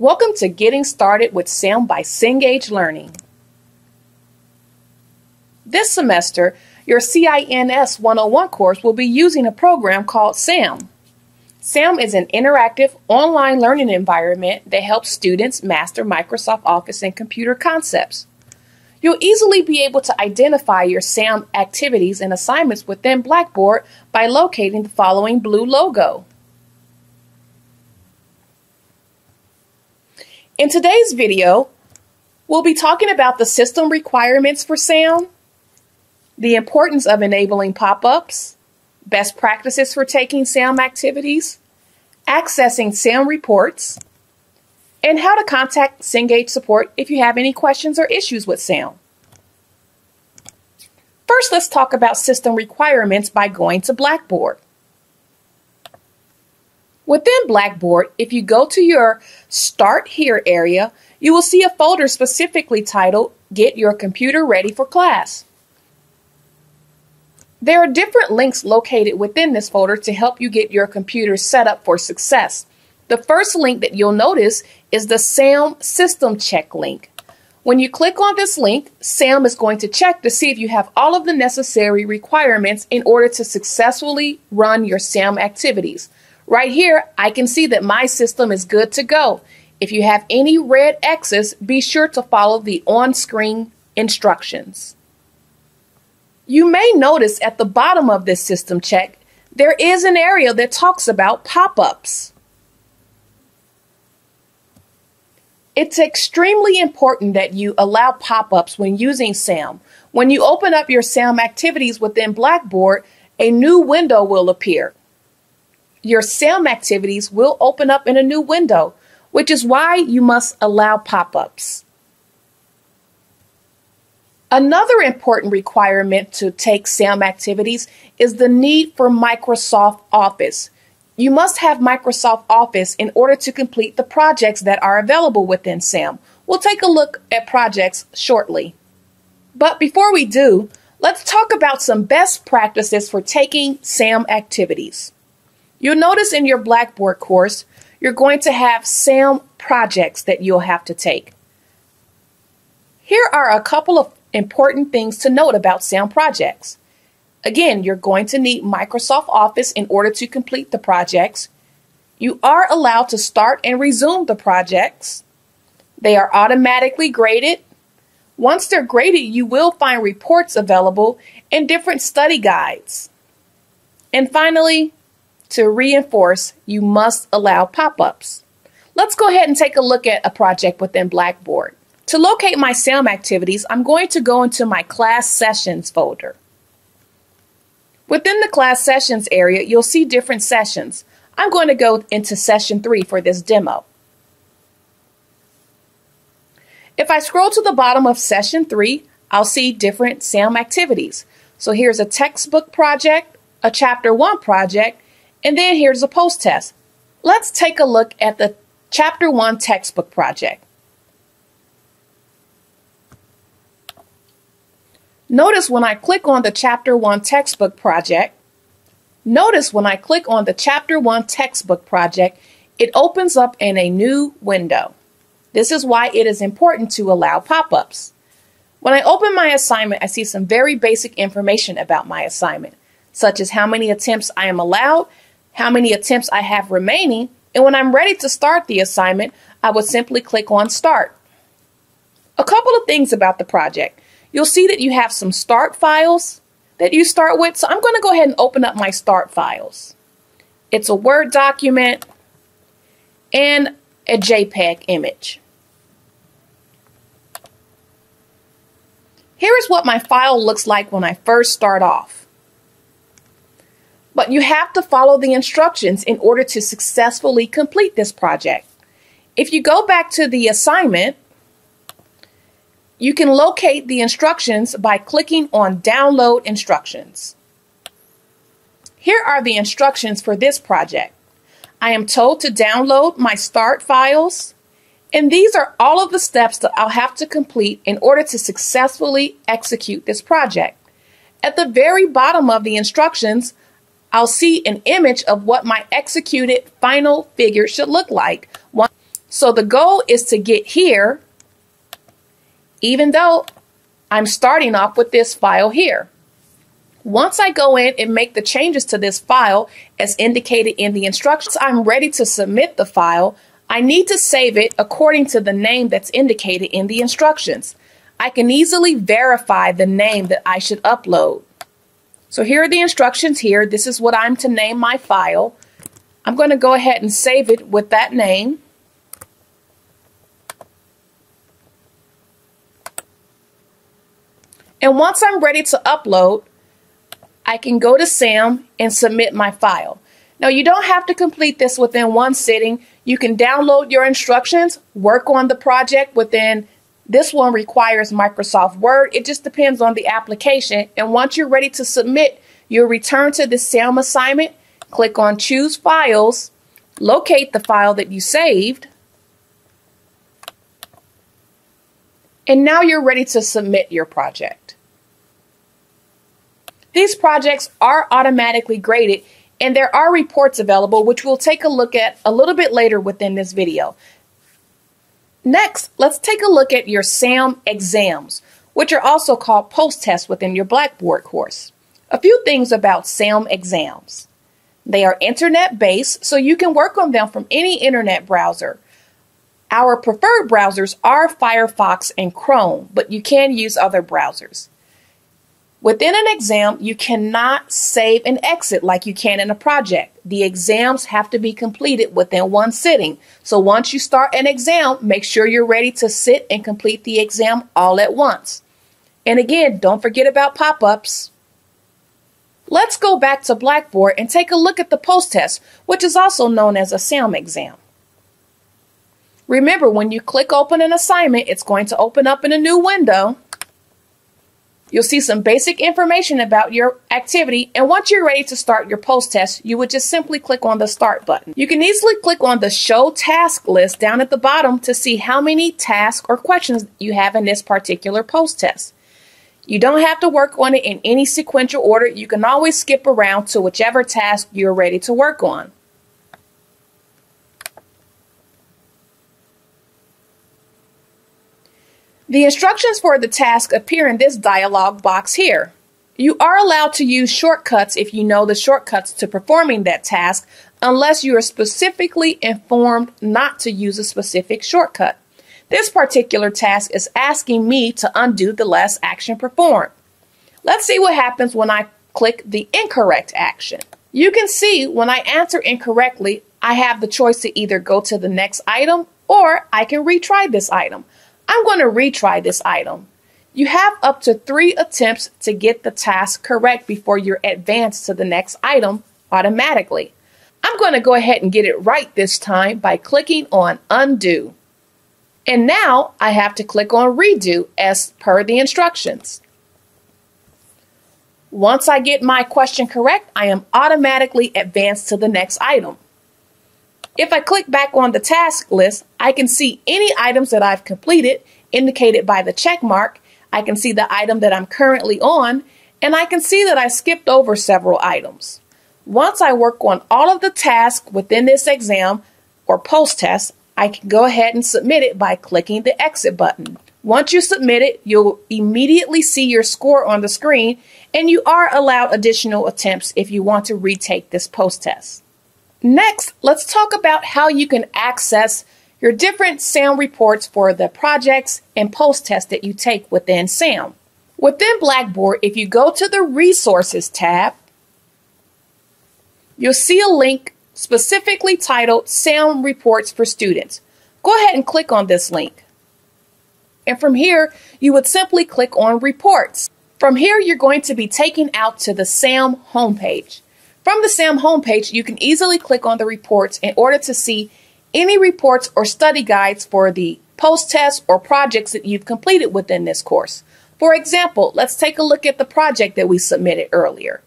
Welcome to Getting Started with SAM by Cengage Learning. This semester, your CINS 101 course will be using a program called SAM. SAM is an interactive online learning environment that helps students master Microsoft Office and computer concepts. You'll easily be able to identify your SAM activities and assignments within Blackboard by locating the following blue logo. In today's video, we'll be talking about the system requirements for SAM, the importance of enabling pop-ups, best practices for taking SAM activities, accessing SAM reports, and how to contact Cengage support if you have any questions or issues with SAM. First, let's talk about system requirements by going to Blackboard. Within Blackboard, if you go to your Start Here area, you will see a folder specifically titled Get Your Computer Ready for Class. There are different links located within this folder to help you get your computer set up for success. The first link that you'll notice is the SAM System Check link. When you click on this link, SAM is going to check to see if you have all of the necessary requirements in order to successfully run your SAM activities. Right here, I can see that my system is good to go. If you have any red X's, be sure to follow the on-screen instructions. You may notice at the bottom of this system check, there is an area that talks about pop-ups. It's extremely important that you allow pop-ups when using SAM. When you open up your SAM activities within Blackboard, a new window will appear. Your SAM activities will open up in a new window, which is why you must allow pop-ups. Another important requirement to take SAM activities is the need for Microsoft Office. You must have Microsoft Office in order to complete the projects that are available within SAM. We'll take a look at projects shortly. But before we do, let's talk about some best practices for taking SAM activities. You'll notice in your Blackboard course, you're going to have SAM projects that you'll have to take. Here are a couple of important things to note about SAM projects. Again, you're going to need Microsoft Office in order to complete the projects. You are allowed to start and resume the projects. They are automatically graded. Once they're graded, you will find reports available and different study guides. And finally, to reinforce, you must allow pop-ups. Let's go ahead and take a look at a project within Blackboard. To locate my SAM activities, I'm going to go into my Class Sessions folder. Within the Class Sessions area, you'll see different sessions. I'm going to go into Session 3 for this demo. If I scroll to the bottom of Session 3, I'll see different SAM activities. So here's a textbook project, a Chapter 1 project, and then here's a post-test. Let's take a look at the Chapter 1 textbook project. Notice when I click on the Chapter 1 textbook project, it opens up in a new window. This is why it is important to allow pop-ups. When I open my assignment, I see some very basic information about my assignment, such as how many attempts I am allowed, how many attempts I have remaining, and when I'm ready to start the assignment, I would simply click on Start. A couple of things about the project. You'll see that you have some start files that you start with, so I'm going to go ahead and open up my start files. It's a Word document and a JPEG image. Here is what my file looks like when I first start off. But you have to follow the instructions in order to successfully complete this project. If you go back to the assignment, you can locate the instructions by clicking on Download Instructions. Here are the instructions for this project. I am told to download my start files, and these are all of the steps that I'll have to complete in order to successfully execute this project. At the very bottom of the instructions, I'll see an image of what my executed final figure should look like. So the goal is to get here, even though I'm starting off with this file here. Once I go in and make the changes to this file as indicated in the instructions, I'm ready to submit the file. I need to save it according to the name that's indicated in the instructions. I can easily verify the name that I should upload. So here are the instructions here. This is what I'm to name my file. I'm going to go ahead and save it with that name. And once I'm ready to upload, I can go to SAM and submit my file. Now, you don't have to complete this within one sitting. You can download your instructions, work on the project within. This one requires Microsoft Word. It just depends on the application. And once you're ready to submit, you'll return to the SAM assignment, click on Choose Files, locate the file that you saved, and now you're ready to submit your project. These projects are automatically graded, and there are reports available, which we'll take a look at a little bit later within this video. Next, let's take a look at your SAM exams, which are also called post-tests within your Blackboard course. A few things about SAM exams. They are internet-based, so you can work on them from any internet browser. Our preferred browsers are Firefox and Chrome, but you can use other browsers. Within an exam, you cannot save and exit like you can in a project. The exams have to be completed within one sitting. So once you start an exam, make sure you're ready to sit and complete the exam all at once. And again, don't forget about pop-ups. Let's go back to Blackboard and take a look at the post-test, which is also known as a SAM exam. Remember, when you click open an assignment, it's going to open up in a new window. You'll see some basic information about your activity, and once you're ready to start your post-test, you would just simply click on the Start button. You can easily click on the Show Task list down at the bottom to see how many tasks or questions you have in this particular post-test. You don't have to work on it in any sequential order. You can always skip around to whichever task you're ready to work on. The instructions for the task appear in this dialog box here. You are allowed to use shortcuts if you know the shortcuts to performing that task, unless you are specifically informed not to use a specific shortcut. This particular task is asking me to undo the last action performed. Let's see what happens when I click the incorrect action. You can see when I answer incorrectly, I have the choice to either go to the next item or I can retry this item. I'm going to retry this item. You have up to 3 attempts to get the task correct before you're advanced to the next item automatically. I'm going to go ahead and get it right this time by clicking on Undo. And now I have to click on Redo as per the instructions. Once I get my question correct, I am automatically advanced to the next item. If I click back on the task list, I can see any items that I've completed indicated by the check mark. I can see the item that I'm currently on, and I can see that I skipped over several items. Once I work on all of the tasks within this exam or post-test, I can go ahead and submit it by clicking the Exit button. Once you submit it, you'll immediately see your score on the screen, and you are allowed additional attempts if you want to retake this post-test. Next, let's talk about how you can access your different SAM reports for the projects and post-tests that you take within SAM. Within Blackboard, if you go to the Resources tab, you'll see a link specifically titled SAM Reports for Students. Go ahead and click on this link. And from here, you would simply click on Reports. From here, you're going to be taken out to the SAM homepage. From the SAM homepage, you can easily click on the reports in order to see any reports or study guides for the post-tests or projects that you've completed within this course. For example, let's take a look at the project that we submitted earlier.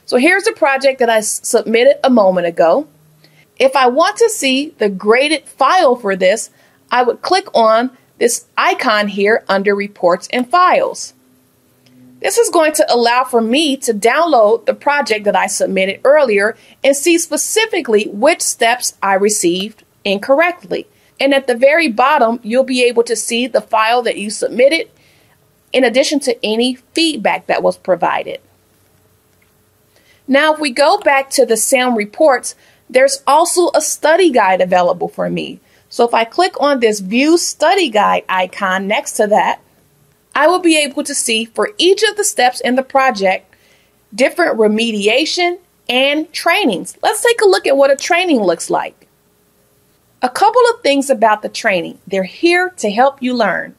So here's the project that I submitted a moment ago. If I want to see the graded file for this, I would click on this icon here under Reports and Files. This is going to allow for me to download the project that I submitted earlier and see specifically which steps I received incorrectly. And at the very bottom, you'll be able to see the file that you submitted, in addition to any feedback that was provided. Now, if we go back to the SAM reports, there's also a study guide available for me. So if I click on this View Study Guide icon next to that, I will be able to see for each of the steps in the project, different remediation and trainings. Let's take a look at what a training looks like. A couple of things about the training. They're here to help you learn.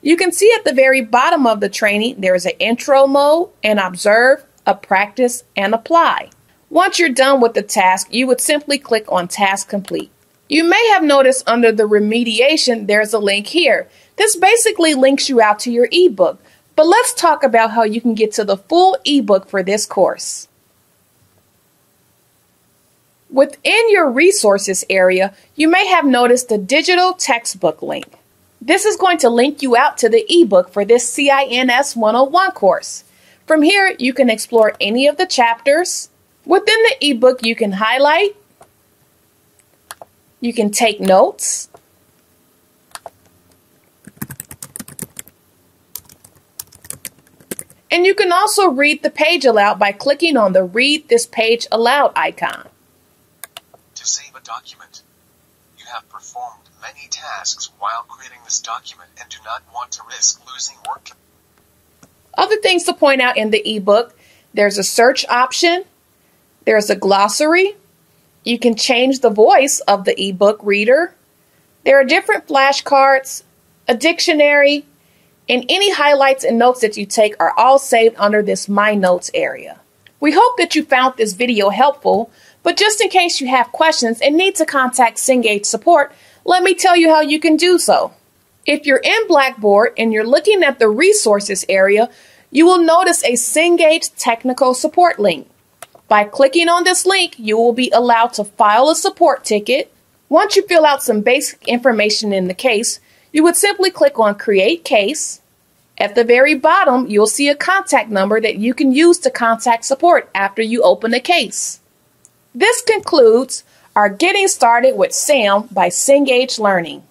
You can see at the very bottom of the training, there is an intro mode, an observe, a practice, and apply. Once you're done with the task, you would simply click on Task Complete. You may have noticed under the remediation, there's a link here. This basically links you out to your ebook, but let's talk about how you can get to the full ebook for this course. Within your resources area, you may have noticed the digital textbook link. This is going to link you out to the ebook for this CINS 101 course. From here, you can explore any of the chapters. Within the ebook, you can highlight, you can take notes, and you can also read the page aloud by clicking on the Read This Page Aloud icon. To save a document, you have performed many tasks while creating this document and do not want to risk losing work. Other things to point out in the ebook, there's a search option, there's a glossary, you can change the voice of the ebook reader, there are different flashcards, a dictionary, and any highlights and notes that you take are all saved under this My Notes area. We hope that you found this video helpful, but just in case you have questions and need to contact Cengage support, let me tell you how you can do so. If you're in Blackboard and you're looking at the resources area, you will notice a Cengage technical support link. By clicking on this link, you will be allowed to file a support ticket. Once you fill out some basic information in the case, you would simply click on Create Case. At the very bottom, you'll see a contact number that you can use to contact support after you open the case. This concludes our Getting Started with SAM by Cengage Learning.